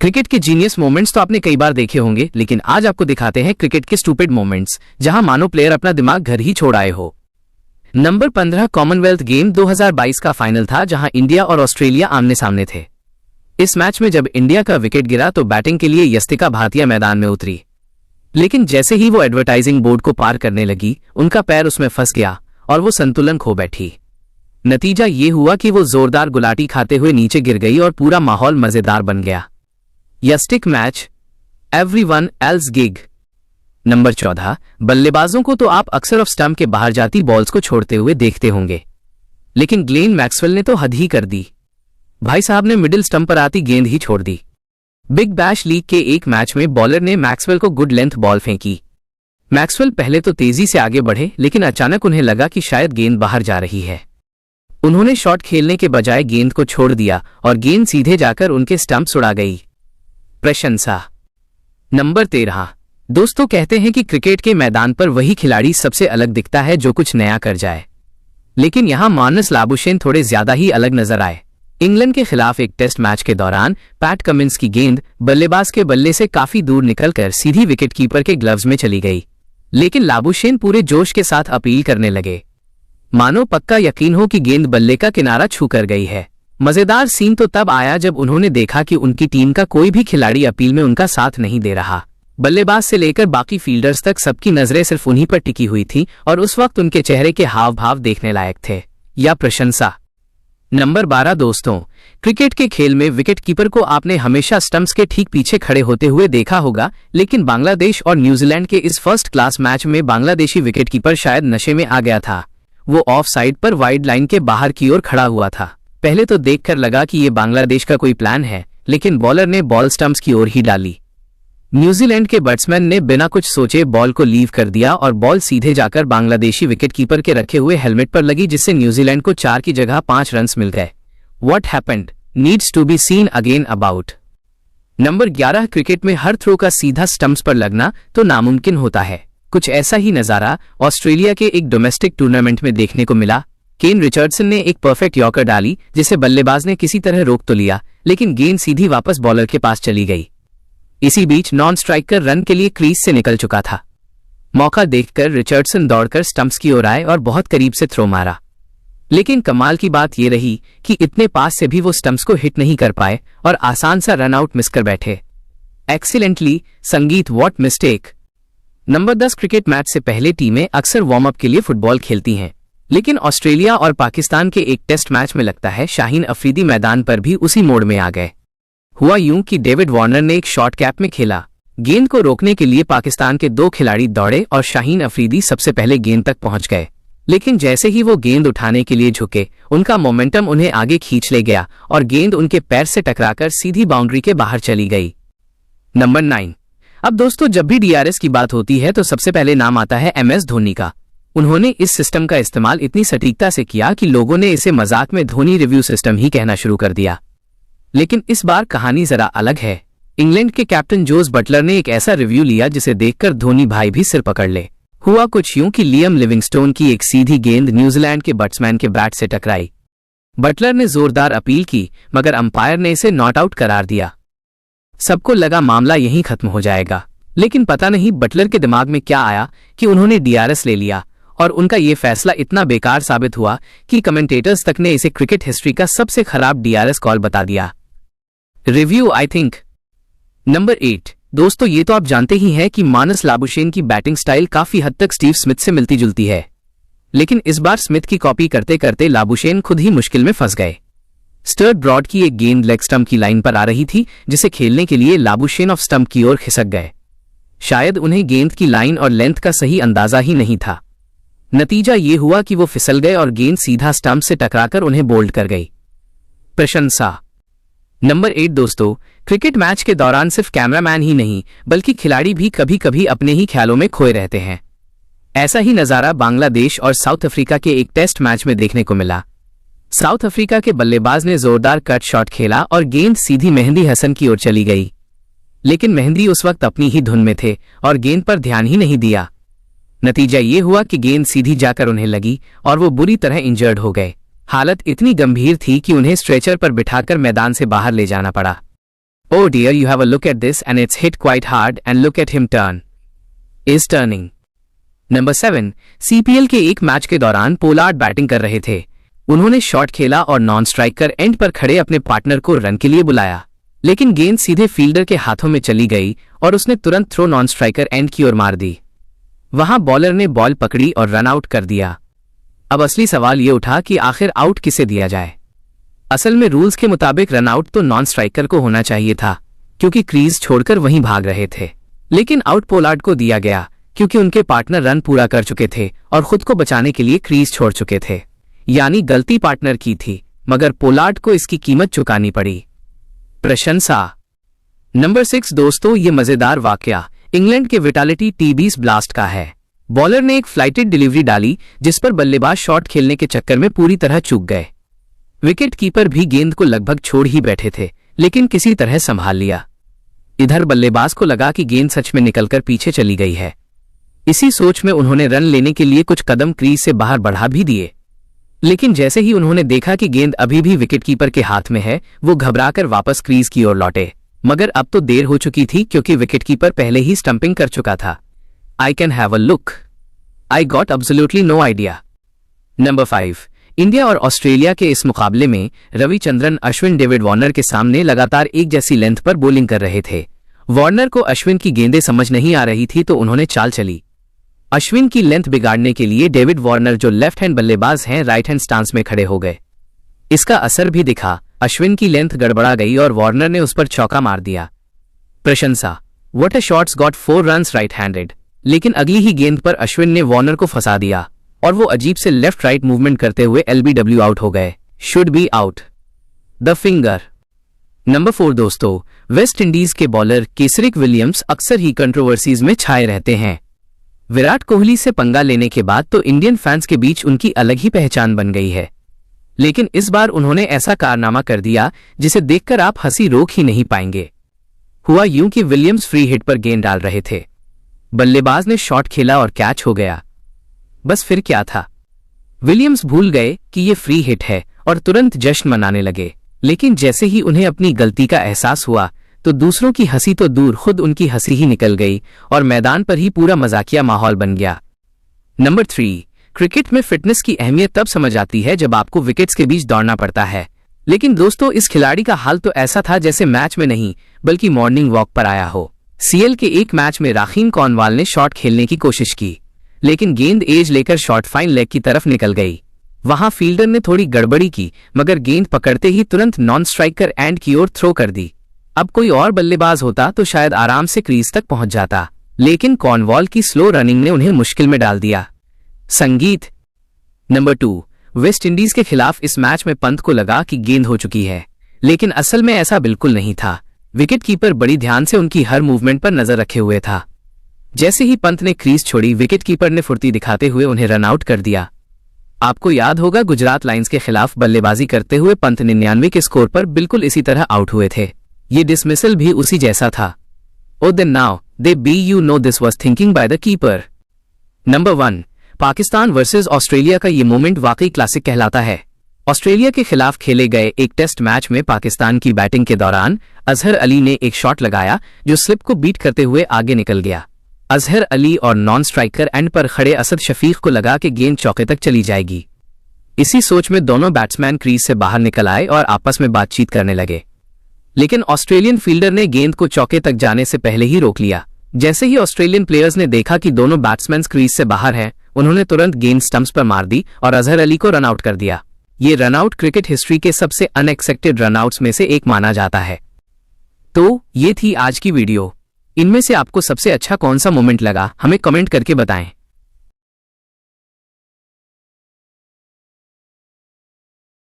Cricket के genius moments तो आपने कई बार देखे होंगे, लेकिन आज आपको दिखाते हैं क्रिकेट के स्टूपिड मोमेंट्स जहां मानो प्लेयर अपना दिमाग घर ही छोड़ आए हो। नंबर 15 कॉमनवेल्थ गेम 2022 का फाइनल था जहां इंडिया और ऑस्ट्रेलिया आमने सामने थे। इस मैच में जब इंडिया का विकेट गिरा तो बैटिंग के लिए यस्तिका भाटिया मैदान में उतरी, लेकिन जैसे ही वो एडवर्टाइजिंग बोर्ड को पार करने लगी उनका पैर उसमें फंस गया और वो संतुलन खो बैठी। नतीजा ये हुआ कि वो जोरदार गुलाटी खाते हुए नीचे गिर गई और पूरा माहौल मजेदार बन गया। यस्टिक match everyone else gig. Number 14 बल्लेबाजों को तो आप अक्सर ऑफ स्टंप के बाहर जाती बॉल्स को छोड़ते हुए देखते होंगे, लेकिन ग्लेन मैक्सवेल ने तो हद ही कर दी। भाई साहब ने मिडिल स्टंप पर आती गेंद ही छोड़ दी। बिग बैश लीग के एक मैच में बॉलर ने मैक्सवेल को गुड लेंथ बॉल फेंकी। मैक्सवेल पहले तो तेजी से आगे बढ़े, लेकिन अचानक उन्हें लगा कि शायद गेंद बाहर जा रही है। उन्होंने शॉट खेलने के बजाय गेंद को छोड़ दिया और गेंद सीधे जाकर उनके स्टंप्स उड़ा गई। प्रशंसा। नंबर 13 दोस्तों कहते हैं कि क्रिकेट के मैदान पर वही खिलाड़ी सबसे अलग दिखता है जो कुछ नया कर जाए, लेकिन यहां मानस लाबुशेन थोड़े ज्यादा ही अलग नजर आए। इंग्लैंड के खिलाफ एक टेस्ट मैच के दौरान पैट कमिंस की गेंद बल्लेबाज के बल्ले से काफी दूर निकलकर सीधी विकेटकीपर के ग्लव्स में चली गई, लेकिन लाबुशेन पूरे जोश के साथ अपील करने लगे, मानो पक्का यकीन हो कि गेंद बल्ले का किनारा छू कर गई है। मजेदार सीन तो तब आया जब उन्होंने देखा कि उनकी टीम का कोई भी खिलाड़ी अपील में उनका साथ नहीं दे रहा। बल्लेबाज से लेकर बाकी फील्डर्स तक सबकी नजरें सिर्फ उन्हीं पर टिकी हुई थी और उस वक्त उनके चेहरे के हाव भाव देखने लायक थे। या प्रशंसा। नंबर 12 दोस्तों क्रिकेट के खेल में विकेटकीपर को आपने हमेशा स्टंप्स के ठीक पीछे खड़े होते हुए देखा होगा, लेकिन बांग्लादेश और न्यूजीलैंड के इस फर्स्ट क्लास मैच में बांग्लादेशी विकेटकीपर शायद नशे में आ गया था। वो ऑफ साइड पर वाइड लाइन के बाहर की ओर खड़ा हुआ था। पहले तो देखकर लगा कि ये बांग्लादेश का कोई प्लान है, लेकिन बॉलर ने बॉल स्टंप्स की ओर ही डाली। न्यूजीलैंड के बैट्समैन ने बिना कुछ सोचे बॉल को लीव कर दिया और बॉल सीधे जाकर बांग्लादेशी विकेटकीपर के रखे हुए हेलमेट पर लगी, जिससे न्यूजीलैंड को 4 की जगह 5 रन्स मिल गए। What happened needs to be seen again about. Number 11 cricket में हर थ्रो का सीधा स्टंप्स पर लगना तो नामुमकिन होता है। कुछ ऐसा ही नजारा ऑस्ट्रेलिया के एक डोमेस्टिक टूर्नामेंट में देखने को मिला। केन रिचर्डसन ने एक परफेक्ट यॉर्कर डाली जिसे बल्लेबाज ने किसी तरह रोक तो लिया, लेकिन गेंद सीधी वापस बॉलर के पास चली गई। इसी बीच नॉन स्ट्राइकर रन के लिए क्रीज से निकल चुका था। मौका देखकर रिचर्डसन दौड़कर स्टंप्स की ओर आए और बहुत करीब से थ्रो मारा, लेकिन कमाल की बात यह रही कि इतने पास से भी वो स्टंप्स को हिट नहीं कर पाए और आसान सा रन आउट मिस कर बैठे। एक्सीलेंटली संगीत, what mistake. Number 10 cricket match से पहले टीमें अक्सर वार्म अप के लिए फुटबॉल खेलती हैं, लेकिन ऑस्ट्रेलिया और पाकिस्तान के एक टेस्ट मैच में लगता है शाहीन अफरीदी मैदान पर भी उसी मोड में आ गए। हुआ यूं कि डेविड वार्नर ने एक शॉर्ट कैप में खेला। गेंद को रोकने के लिए पाकिस्तान के 2 खिलाड़ी दौड़े और शाहीन अफरीदी सबसे पहले गेंद तक पहुंच गए, लेकिन जैसे ही वो गेंद उठाने के लिए झुके उनका मोमेंटम उन्हें आगे खींच ले गया और गेंद उनके पैर से टकराकर सीधी बाउंड्री के बाहर चली गई। नंबर 9 अब दोस्तों जब भी डीआरएस की बात होती है तो सबसे पहले नाम आता है एमएस धोनी का। उन्होंने इस सिस्टम का इस्तेमाल इतनी सटीकता से किया कि लोगों ने इसे मजाक में धोनी रिव्यू सिस्टम ही कहना शुरू कर दिया। लेकिन इस बार कहानी जरा अलग है। इंग्लैंड के कैप्टन जोस बटलर ने एक ऐसा रिव्यू लिया जिसे देखकर धोनी भाई भी सिर पकड़ ले। हुआ कुछ यूं कि लियम लिविंगस्टोन की एक सीधी गेंद न्यूजीलैंड के बैट्समैन के बैट से टकराई। बटलर ने जोरदार अपील की, मगर अंपायर ने इसे नॉट आउट करार दिया। सबको लगा मामला यहीं खत्म हो जाएगा, लेकिन पता नहीं बटलर के दिमाग में क्या आया कि उन्होंने डीआरएस ले लिया और उनका ये फैसला इतना बेकार साबित हुआ कि कमेंटेटर्स तक ने इसे क्रिकेट हिस्ट्री का सबसे खराब डीआरएस कॉल बता दिया। Review I think. नंबर 8 दोस्तों ये तो आप जानते ही हैं कि मानस लाबुशेन की बैटिंग स्टाइल काफी हद तक स्टीव स्मिथ से मिलती जुलती है, लेकिन इस बार स्मिथ की कॉपी करते करते लाबुशेन खुद ही मुश्किल में फंस गए। स्टर्ट ब्रॉड की एक गेंद लेग स्टंप की लाइन पर आ रही थी जिसे खेलने के लिए लाबुशेन ऑफ स्टंप की ओर खिसक गए। शायद उन्हें गेंद की लाइन और लेंथ का सही अंदाजा ही नहीं था। नतीजा ये हुआ कि वो फिसल गए और गेंद सीधा स्टंप से टकराकर उन्हें बोल्ड कर गई। प्रशंसा। नंबर 8 दोस्तों क्रिकेट मैच के दौरान सिर्फ कैमरामैन ही नहीं बल्कि खिलाड़ी भी कभी कभी अपने ही ख्यालों में खोए रहते हैं। ऐसा ही नजारा बांग्लादेश और साउथ अफ्रीका के एक टेस्ट मैच में देखने को मिला। साउथ अफ्रीका के बल्लेबाज ने जोरदार कट शॉट खेला और गेंद सीधी मेहंदी हसन की ओर चली गई, लेकिन मेहंदी उस वक्त अपनी ही धुन में थे और गेंद पर ध्यान ही नहीं दिया। नतीजा ये हुआ कि गेंद सीधी जाकर उन्हें लगी और वो बुरी तरह इंजर्ड हो गए। हालत इतनी गंभीर थी कि उन्हें स्ट्रेचर पर बिठाकर मैदान से बाहर ले जाना पड़ा। Oh dear, you have a look at this and it's hit quite hard and look at him turn. Is turning. Number 7, CPL के एक मैच के दौरान पोलार्ड बैटिंग कर रहे थे। उन्होंने शॉट खेला और नॉन स्ट्राइकर एंड पर खड़े अपने पार्टनर को रन के लिए बुलाया, लेकिन गेंद सीधे फील्डर के हाथों में चली गई और उसने तुरंत थ्रो नॉन स्ट्राइकर एंड की ओर मार दी। वहां बॉलर ने बॉल पकड़ी और रन आउट कर दिया। अब असली सवाल ये उठा कि आखिर आउट किसे दिया जाए। असल में रूल्स के मुताबिक रन आउट तो नॉन स्ट्राइकर को होना चाहिए था, क्योंकि क्रीज छोड़कर वहीं भाग रहे थे, लेकिन आउट पोलार्ड को दिया गया क्योंकि उनके पार्टनर रन पूरा कर चुके थे और खुद को बचाने के लिए क्रीज छोड़ चुके थे। यानी गलती पार्टनर की थी, मगर पोलार्ड को इसकी कीमत चुकानी पड़ी। प्रशंसा। नंबर 6 दोस्तों, ये मजेदार वाकया इंग्लैंड के विटालिटी T20 ब्लास्ट का है। बॉलर ने एक फ्लाइटेड डिलीवरी डाली जिस पर बल्लेबाज शॉट खेलने के चक्कर में पूरी तरह चूक गए। विकेट कीपर भी गेंद को लगभग छोड़ ही बैठे थे, लेकिन किसी तरह संभाल लिया। इधर बल्लेबाज को लगा कि गेंद सच में निकलकर पीछे चली गई है। इसी सोच में उन्होंने रन लेने के लिए कुछ कदम क्रीज से बाहर बढ़ा भी दिए, लेकिन जैसे ही उन्होंने देखा कि गेंद अभी भी विकेटकीपर के हाथ में है, वो घबराकर वापस क्रीज की ओर लौटे, मगर अब तो देर हो चुकी थी क्योंकि विकेटकीपर पहले ही स्टंपिंग कर चुका था। I can have a look, I got absolutely no idea. Number 5, India और ऑस्ट्रेलिया के इस मुकाबले में रविचंद्रन अश्विन डेविड वार्नर के सामने लगातार एक जैसी लेंथ पर बॉलिंग कर रहे थे। वार्नर को अश्विन की गेंदें समझ नहीं आ रही थी तो उन्होंने चाल चली। अश्विन की लेंथ बिगाड़ने के लिए डेविड वार्नर, जो लेफ्ट हैंड बल्लेबाज हैं, राइट हैंड स्टांस में खड़े हो गए। इसका असर भी दिखा, अश्विन की लेंथ गड़बड़ा गई और वार्नर ने उस पर चौका मार दिया। प्रशंसा। What a shots got 4 runs right handed. लेकिन अगली ही गेंद पर अश्विन ने वार्नर को फंसा दिया और वो अजीब से लेफ्ट राइट मूवमेंट करते हुए LBW आउट हो गए। Should be out. The finger. Number 4 दोस्तों, वेस्ट इंडीज के बॉलर केसरिक विलियम्स अक्सर ही कंट्रोवर्सीज में छाए रहते हैं। विराट कोहली से पंगा लेने के बाद तो इंडियन फैंस के बीच उनकी अलग ही पहचान बन गई है, लेकिन इस बार उन्होंने ऐसा कारनामा कर दिया जिसे देखकर आप हंसी रोक ही नहीं पाएंगे। हुआ यूं कि विलियम्स फ्री हिट पर गेंद डाल रहे थे, बल्लेबाज ने शॉट खेला और कैच हो गया। बस फिर क्या था, विलियम्स भूल गए कि ये फ्री हिट है और तुरंत जश्न मनाने लगे, लेकिन जैसे ही उन्हें अपनी गलती का एहसास हुआ तो दूसरों की हंसी तो दूर, खुद उनकी हंसी ही निकल गई और मैदान पर ही पूरा मजाकिया माहौल बन गया। नंबर 3, क्रिकेट में फिटनेस की अहमियत तब समझ आती है जब आपको विकेट्स के बीच दौड़ना पड़ता है। लेकिन दोस्तों, इस खिलाड़ी का हाल तो ऐसा था जैसे मैच में नहीं बल्कि मॉर्निंग वॉक पर आया हो। CL के एक मैच में राखीन कॉर्नवाल ने शॉट खेलने की कोशिश की, लेकिन गेंद एज लेकर शॉट फाइन लेग की तरफ निकल गई। वहां फील्डर ने थोड़ी गड़बड़ी की, मगर गेंद पकड़ते ही तुरंत नॉन स्ट्राइकर एंड की ओर थ्रो कर दी। अब कोई और बल्लेबाज होता तो शायद आराम से क्रीज तक पहुंच जाता, लेकिन कॉर्नवॉल की स्लो रनिंग ने उन्हें मुश्किल में डाल दिया। संगीत। नंबर 2, वेस्ट इंडीज के खिलाफ इस मैच में पंत को लगा कि गेंद हो चुकी है, लेकिन असल में ऐसा बिल्कुल नहीं था। विकेटकीपर बड़ी ध्यान से उनकी हर मूवमेंट पर नजर रखे हुए था। जैसे ही पंत ने क्रीज छोड़ी, विकेटकीपर ने फुर्ती दिखाते हुए उन्हें रन आउट कर दिया। आपको याद होगा, गुजरात लायंस के खिलाफ बल्लेबाजी करते हुए पंत 99 के स्कोर पर बिल्कुल इसी तरह आउट हुए थे। ये डिसमिसल भी उसी जैसा था। Oh then now they be you know this was thinking by the keeper. Number 1, Pakistan versus Australia का ये मोमेंट वाकई क्लासिक कहलाता है। ऑस्ट्रेलिया के खिलाफ खेले गए एक टेस्ट मैच में पाकिस्तान की बैटिंग के दौरान अजहर अली ने एक शॉट लगाया जो स्लिप को बीट करते हुए आगे निकल गया। अजहर अली और नॉन स्ट्राइकर एंड पर खड़े असद शफीक को लगा कि गेंद चौके तक चली जाएगी। इसी सोच में दोनों बैट्समैन क्रीज से बाहर निकल आए और आपस में बातचीत करने लगे, लेकिन ऑस्ट्रेलियन फील्डर ने गेंद को चौके तक जाने से पहले ही रोक लिया। जैसे ही ऑस्ट्रेलियन प्लेयर्स ने देखा कि दोनों बैट्समैन क्रीज से बाहर हैं, उन्होंने तुरंत गेंद स्टंप्स पर मार दी और अजहर अली को रन आउट कर दिया। ये रनआउट क्रिकेट हिस्ट्री के सबसे अनएक्सपेक्टेड रनआउट्स में से एक माना जाता है। तो ये थी आज की वीडियो। इनमें से आपको सबसे अच्छा कौन सा मोमेंट लगा, हमें कमेंट करके बताएं।